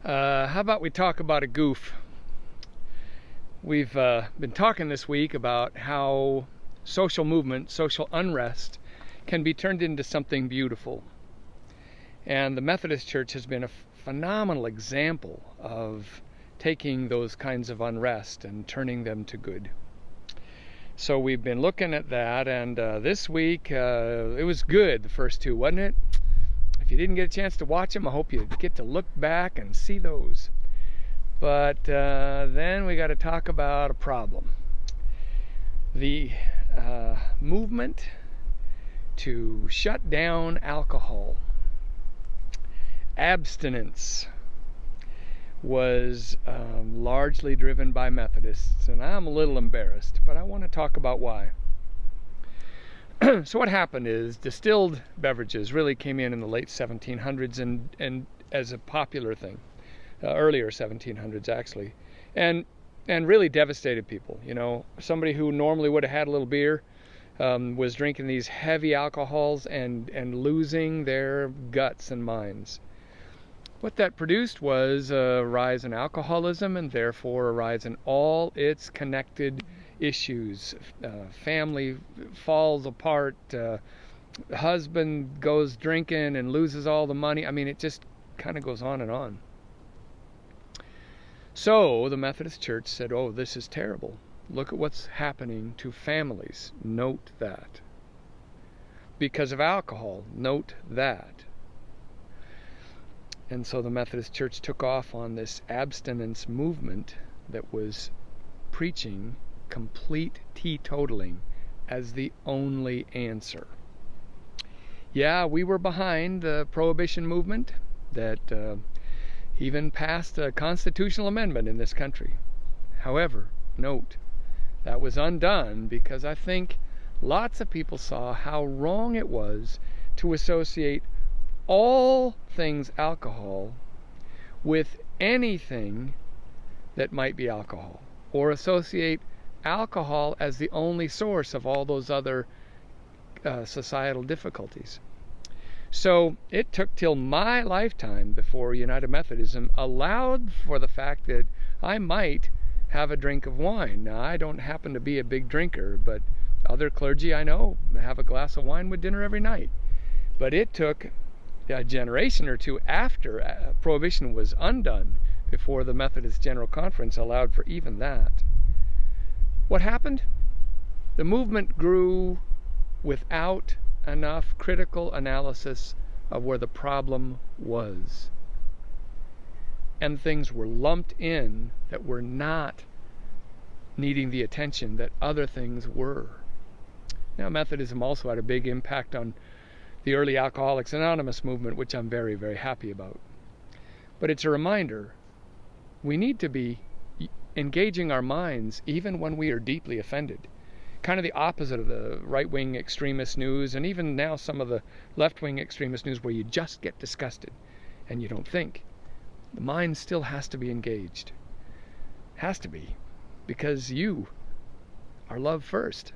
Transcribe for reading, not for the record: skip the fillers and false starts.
How about we talk about a goof? We've been talking this week about how social movement, social unrest can be turned into something beautiful. And the Methodist Church has been a phenomenal example of taking those kinds of unrest and turning them to good. So we've been looking at that, and this week it was good, the first two, wasn't it? If you didn't get a chance to watch them, I hope you get to look back and see those. But then we got to talk about a problem. The movement to shut down alcohol, abstinence, was largely driven by Methodists, and I'm a little embarrassed, but I want to talk about why. So what happened is distilled beverages really came in the late 1700s and as a popular thing, earlier 1700s actually, and really devastated people. You know, somebody who normally would have had a little beer was drinking these heavy alcohols and losing their guts and minds. What that produced was a rise in alcoholism and therefore a rise in all its connected issues. Family falls apart, husband goes drinking and loses all the money. I mean, it just kind of goes on and on. So the Methodist Church said, oh, this is terrible. Look at what's happening to families. Note that. Because of alcohol, note that. And so the Methodist Church took off on this abstinence movement that was preaching complete teetotaling as the only answer. Yeah, we were behind the Prohibition movement that even passed a constitutional amendment in this country. However, note, that was undone because I think lots of people saw how wrong it was to associate all things alcohol with anything that might be alcohol, or associate alcohol as the only source of all those other societal difficulties. So it took till my lifetime before United Methodism allowed for the fact that I might have a drink of wine. Now, I don't happen to be a big drinker, but other clergy I know have a glass of wine with dinner every night. But it took a generation or two after Prohibition was undone before the Methodist General Conference allowed for even that. What happened? The movement grew without enough critical analysis of where the problem was. And things were lumped in that were not needing the attention that other things were. Now, Methodism also had a big impact on the early Alcoholics Anonymous movement, which I'm very, very happy about. But it's a reminder, we need to be engaging our minds even when we are deeply offended. Kind of the opposite of the right-wing extremist news, and even now some of the left-wing extremist news where you just get disgusted and you don't think. The mind still has to be engaged. Has to be, because you are loved first.